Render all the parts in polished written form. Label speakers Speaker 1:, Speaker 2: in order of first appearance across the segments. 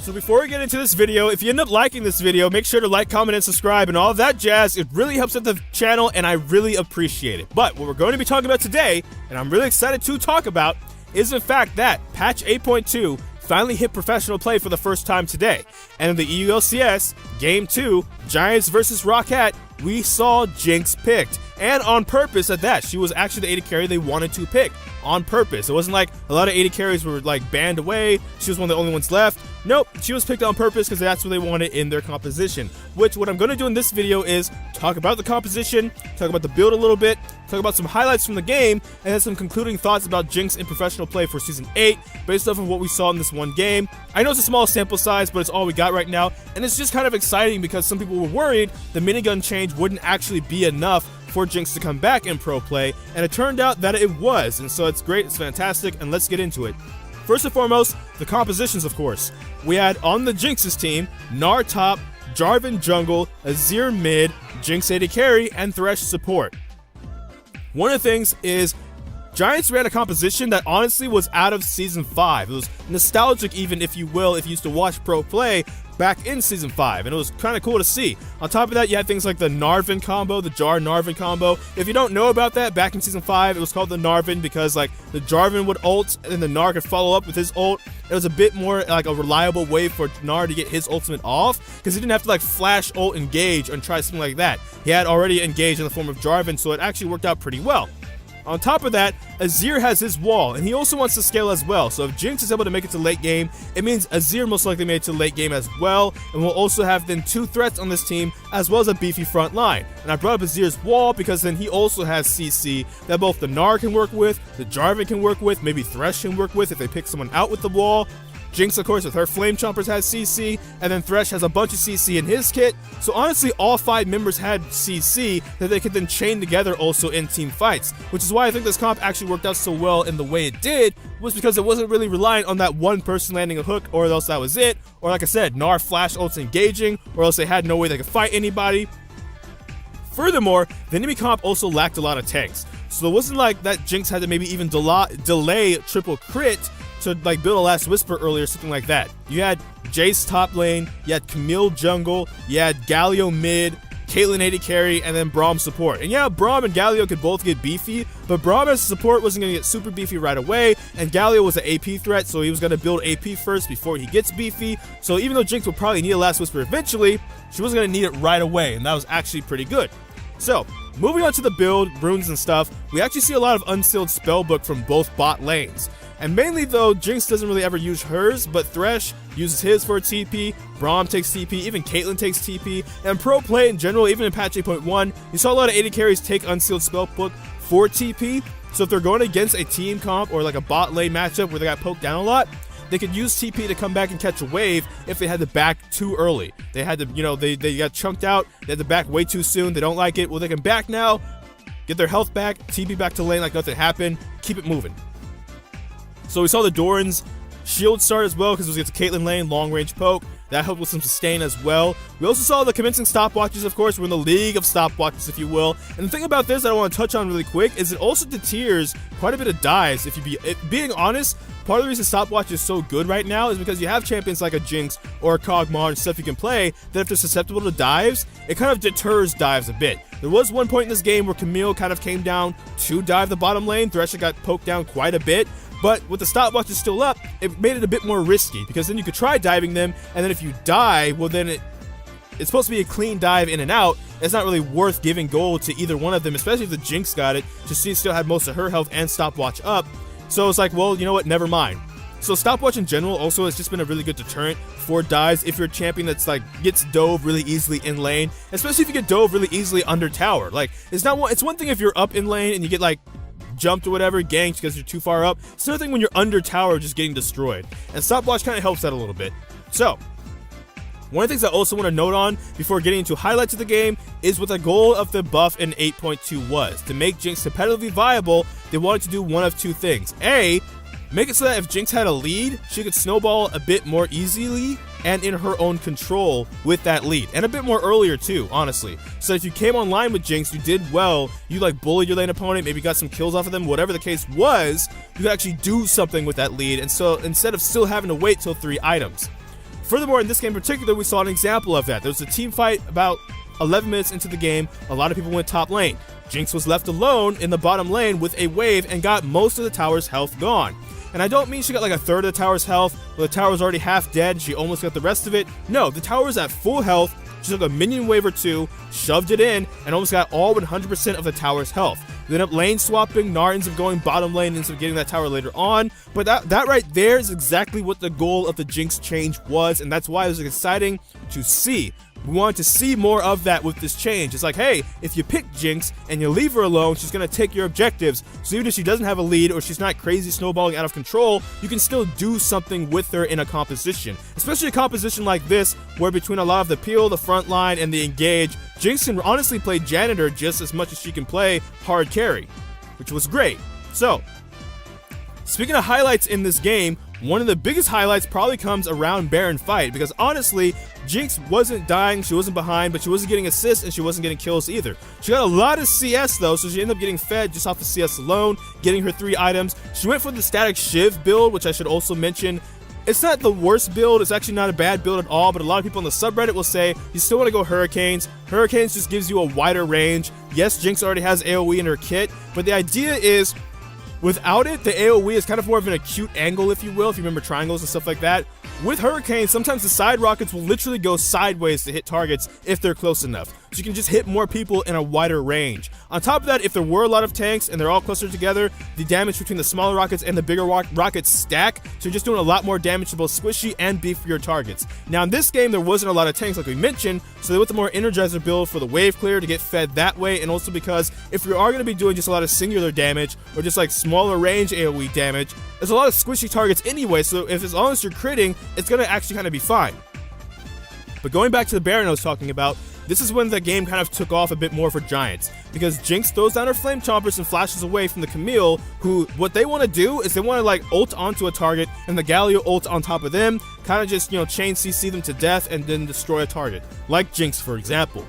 Speaker 1: So before we get into this video, if you end up liking this video, make sure to like, comment, and subscribe and all of that jazz. It really helps out the channel and I really appreciate it. But what we're going to be talking about today, and I'm really excited to talk about, is in fact that patch 8.2 finally hit professional play for the first time today. And in the EU LCS, Game 2, Giants versus Roccat, we saw Jinx picked. And on purpose at that. She was actually the AD carry they wanted to pick. On purpose. It wasn't like a lot of AD carries were like banned away. She was one of the only ones left. Nope, she was picked on purpose because that's what they wanted in their composition. Which what I'm going to do in this video is talk about the composition, talk about the build a little bit, talk about some highlights from the game, and then some concluding thoughts about Jinx in professional play for Season 8 based off of what we saw in this one game. I know it's a small sample size, but it's all we got right now, and it's just kind of exciting because some people were worried the minigun change wouldn't actually be enough for Jinx to come back in pro play, and it turned out that it was, and so it's great, it's fantastic, and let's get into it. First and foremost, the compositions, of course. We had on the Jinx's team, Gnar top, Jarvan jungle, Azir mid, Jinx AD carry, and Thresh support. One of the things is, Giants ran a composition that honestly was out of Season 5. It was nostalgic even, if you will, if you used to watch pro play back in Season 5, and it was kind of cool to see. On top of that, you had things like the Narvin combo, the Jar-Narvin combo. If you don't know about that, back in Season 5, it was called the Narvin because like the Jarvan would ult, and then the Gnar could follow up with his ult. It was a bit more like a reliable way for Gnar to get his ultimate off, because he didn't have to like flash ult engage and try something like that. He had already engaged in the form of Jarvan, so it actually worked out pretty well. On top of that, Azir has his wall, and he also wants to scale as well. So if Jinx is able to make it to late game, it means Azir most likely made it to late game as well, and we'll also have then 2 threats on this team, as well as a beefy front line. And I brought up Azir's wall because then he also has CC that both the Gnar can work with, the Jarvan can work with, maybe Thresh can work with if they pick someone out with the wall. Jinx, of course, with her Flame Chompers has CC, and then Thresh has a bunch of CC in his kit. So honestly, all 5 members had CC that they could then chain together also in team fights, which is why I think this comp actually worked out so well in the way it did, was because it wasn't really reliant on that one person landing a hook, or else that was it, or like I said, Gnar flash ults engaging, or else they had no way they could fight anybody. Furthermore, the enemy comp also lacked a lot of tanks, so it wasn't like that Jinx had to maybe even delay triple crit to like build a Last Whisper early or something like that. You had Jace top lane, you had Camille jungle, you had Galio mid, Caitlyn AD carry, and then Braum support. And yeah, Braum and Galio could both get beefy, but Braum as support wasn't going to get super beefy right away, and Galio was an AP threat, so he was going to build AP first before he gets beefy. So even though Jinx would probably need a Last Whisper eventually, she wasn't going to need it right away, and that was actually pretty good. So, moving on to the build, runes and stuff, we actually see a lot of unsealed spellbook from both bot lanes. And mainly though, Jinx doesn't really ever use hers, but Thresh uses his for a TP, Braum takes TP, even Caitlyn takes TP, and pro play in general, even in patch 8.1, you saw a lot of AD carries take unsealed spellbook for TP, so if they're going against a team comp or like a bot lane matchup where they got poked down a lot, they could use TP to come back and catch a wave if they had to back too early. They had to, you know, they got chunked out, they had to back way too soon, they don't like it, well they can back now, get their health back, TP back to lane like nothing happened, keep it moving. So we saw the Doran's shield start as well because it was against Caitlyn lane, long range poke. That helped with some sustain as well. We also saw the commencing stopwatches, of course. We're in the league of stopwatches, if you will. And the thing about this that I want to touch on really quick is it also deters quite a bit of dives. Being honest, part of the reason stopwatch is so good right now is because you have champions like a Jinx or a Kog'Maw and stuff you can play that if they're susceptible to dives, it kind of deters dives a bit. There was one point in this game where Camille kind of came down to dive the bottom lane. Thresh got poked down quite a bit. But with the stopwatches still up, it made it a bit more risky because then you could try diving them, and then if you die, well then it's supposed to be a clean dive in and out. It's not really worth giving gold to either one of them, especially if the Jinx got it. She still had most of her health and stopwatch up. So it's like, well, you know what, never mind. So stopwatch in general also has just been a really good deterrent for dives if you're a champion that's like gets dove really easily in lane, especially if you get dove really easily under tower. Like it's one thing if you're up in lane and you get like jumped or whatever, ganked because you're too far up. It's another thing when you're under tower just getting destroyed. And stopwatch kind of helps that a little bit. So, one of the things I also want to note on before getting into highlights of the game is what the goal of the buff in 8.2 was. To make Jinx competitively viable, they wanted to do one of 2 things. A, make it so that if Jinx had a lead, she could snowball a bit more easily and in her own control with that lead. And a bit more earlier too, honestly. So if you came online with Jinx, you did well, you like bullied your lane opponent, maybe got some kills off of them, whatever the case was, you could actually do something with that lead. And so instead of still having to wait till 3 items. furthermore, in this game in particular, we saw an example of that. There was a team fight about 11 minutes into the game. A lot of people went top lane. Jinx was left alone in the bottom lane with a wave and got most of the tower's health gone. And I don't mean she got like a third of the tower's health, but the tower was already half dead and she almost got the rest of it. No, the tower was at full health. She took a minion wave or two, shoved it in, and almost got all 100% of the tower's health. They ended up lane swapping. Nar ends up going bottom lane, ends up getting that tower later on. But that right there is exactly what the goal of the Jinx change was, and that's why it was exciting to see. We wanted to see more of that with this change. It's like, hey, if you pick Jinx and you leave her alone, she's going to take your objectives. So even if she doesn't have a lead or she's not crazy snowballing out of control, you can still do something with her in a composition. Especially a composition like this, where between a lot of the peel, the front line, and the engage, Jinx can honestly play janitor just as much as she can play hard carry, which was great. So, speaking of highlights in this game, one of the biggest highlights probably comes around Baron fight, because honestly, Jinx wasn't dying, she wasn't behind, but she wasn't getting assists and she wasn't getting kills either. She got a lot of CS though, so she ended up getting fed just off the CS alone, getting her 3 items. She went for the static Shiv build, which I should also mention. It's not the worst build, it's actually not a bad build at all, but a lot of people on the subreddit will say you still want to go Hurricanes. Hurricanes just gives you a wider range. Yes, Jinx already has AoE in her kit, but the idea is, without it, the AoE is kind of more of an acute angle, if you will, if you remember triangles and stuff like that. With Hurricane, sometimes the side rockets will literally go sideways to hit targets if they're close enough. So you can just hit more people in a wider range. On top of that, if there were a lot of tanks and they're all clustered together, the damage between the smaller rockets and the bigger rockets stack, so you're just doing a lot more damage to both squishy and beefier targets. Now in this game, there wasn't a lot of tanks like we mentioned, so they went the more Energizer build for the wave clear to get fed that way, and also because if you are going to be doing just a lot of singular damage, or just like smaller range AoE damage, there's a lot of squishy targets anyway, so if as long as you're critting, it's going to actually kind of be fine. But going back to the Baron I was talking about, this is when the game kind of took off a bit more for Giants, because Jinx throws down her Flame Chompers and flashes away from the Camille, who, what they want to do is they want to like ult onto a target and the Galio ult on top of them, kind of just, you know, chain CC them to death and then destroy a target, like Jinx for example.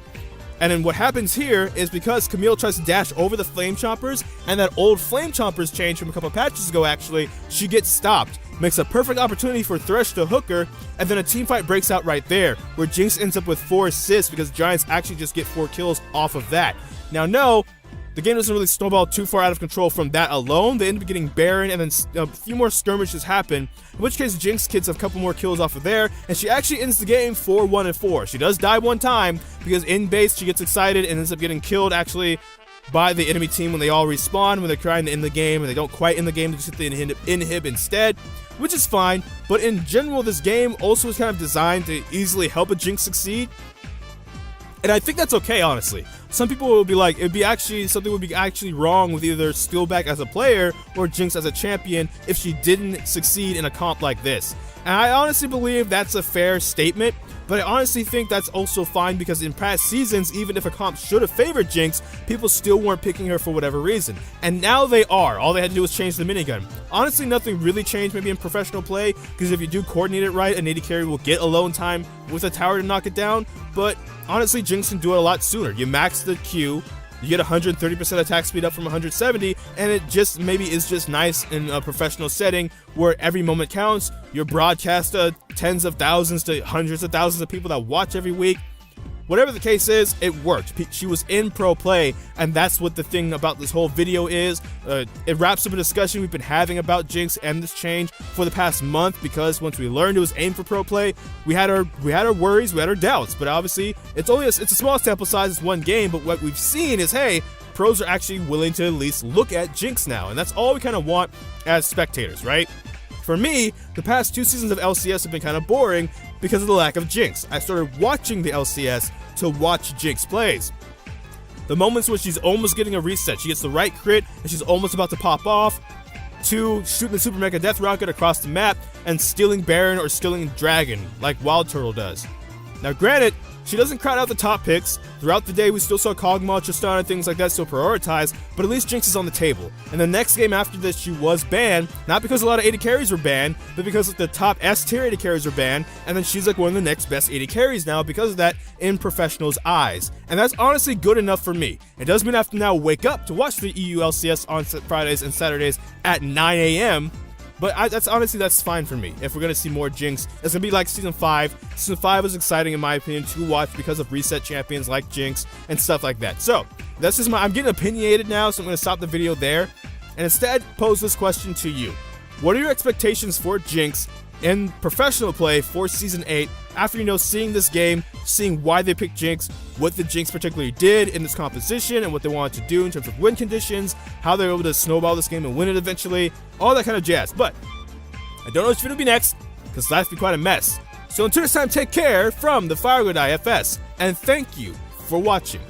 Speaker 1: And then what happens here is because Camille tries to dash over the Flame Chompers, and that old Flame Chompers change from a couple patches ago actually, she gets stopped. Makes a perfect opportunity for Thresh to hook her, and then a team fight breaks out right there, where Jinx ends up with 4 assists because Giants actually just get 4 kills off of that. Now no, the game doesn't really snowball too far out of control from that alone. They end up getting Baron, and then a few more skirmishes happen, in which case Jinx gets a couple more kills off of there, and she actually ends the game 4-1-4. She does die one time, because in base she gets excited and ends up getting killed actually by the enemy team when they all respawn, when they're trying to end the game, and they don't quite end the game, they just hit the inhib instead, which is fine. But in general, this game also is kind of designed to easily help a Jinx succeed, and I think that's okay, honestly. Some people will be like, something would be actually wrong with either Steeelback as a player or Jinx as a champion if she didn't succeed in a comp like this. And I honestly believe that's a fair statement, but I honestly think that's also fine because in past seasons, even if a comp should have favored Jinx, people still weren't picking her for whatever reason. And now they are. All they had to do was change the minigun. Honestly, nothing really changed maybe in professional play, because if you do coordinate it right, an AD carry will get alone time with a tower to knock it down, but honestly, Jinx can do it a lot sooner. You max the Q, you get 130% attack speed up from 170, and it just maybe is just nice in a professional setting where every moment counts. You broadcast to tens of thousands to hundreds of thousands of people that watch every week. Whatever the case is, it worked. She was in pro play, and that's what the thing about this whole video is. It wraps up a discussion we've been having about Jinx and this change for the past month, because once we learned it was aimed for pro play, we had our worries, we had our doubts, but obviously it's a small sample size, it's one game, but what we've seen is, hey, pros are actually willing to at least look at Jinx now, and that's all we kind of want as spectators, right? For me, the past 2 seasons of LCS have been kind of boring because of the lack of Jinx. I started watching the LCS to watch Jinx plays. The moments when she's almost getting a reset, she gets the right crit and she's almost about to pop off, to shooting the Super Mega Death Rocket across the map and stealing Baron or stealing Dragon like Wild Turtle does. Now granted, she doesn't crowd out the top picks. Throughout the day, we still saw Kog'Maw, Tristana, and things like that still prioritized, but at least Jinx is on the table. And the next game after this, she was banned, not because a lot of AD carries were banned, but because the top S tier AD carries were banned, and then she's like one of the next best AD carries now because of that in professionals' eyes. And that's honestly good enough for me. It does mean I have to now wake up to watch the EU LCS on Fridays and Saturdays at 9 a.m., But that's honestly, that's fine for me. If we're gonna see more Jinx, it's gonna be like Season 5. Season 5 was exciting in my opinion to watch because of reset champions like Jinx and stuff like that. So that's just I'm getting opinionated now, so I'm gonna stop the video there and instead pose this question to you. What are your expectations for Jinx in professional play for Season 8 after, seeing this game, seeing why they picked Jinx, what the Jinx particularly did in this composition and what they wanted to do in terms of win conditions, how they were able to snowball this game and win it eventually, all that kind of jazz. But I don't know which video will be next, because life's been quite a mess. So until next time, take care from the Fire Good IFS, and thank you for watching.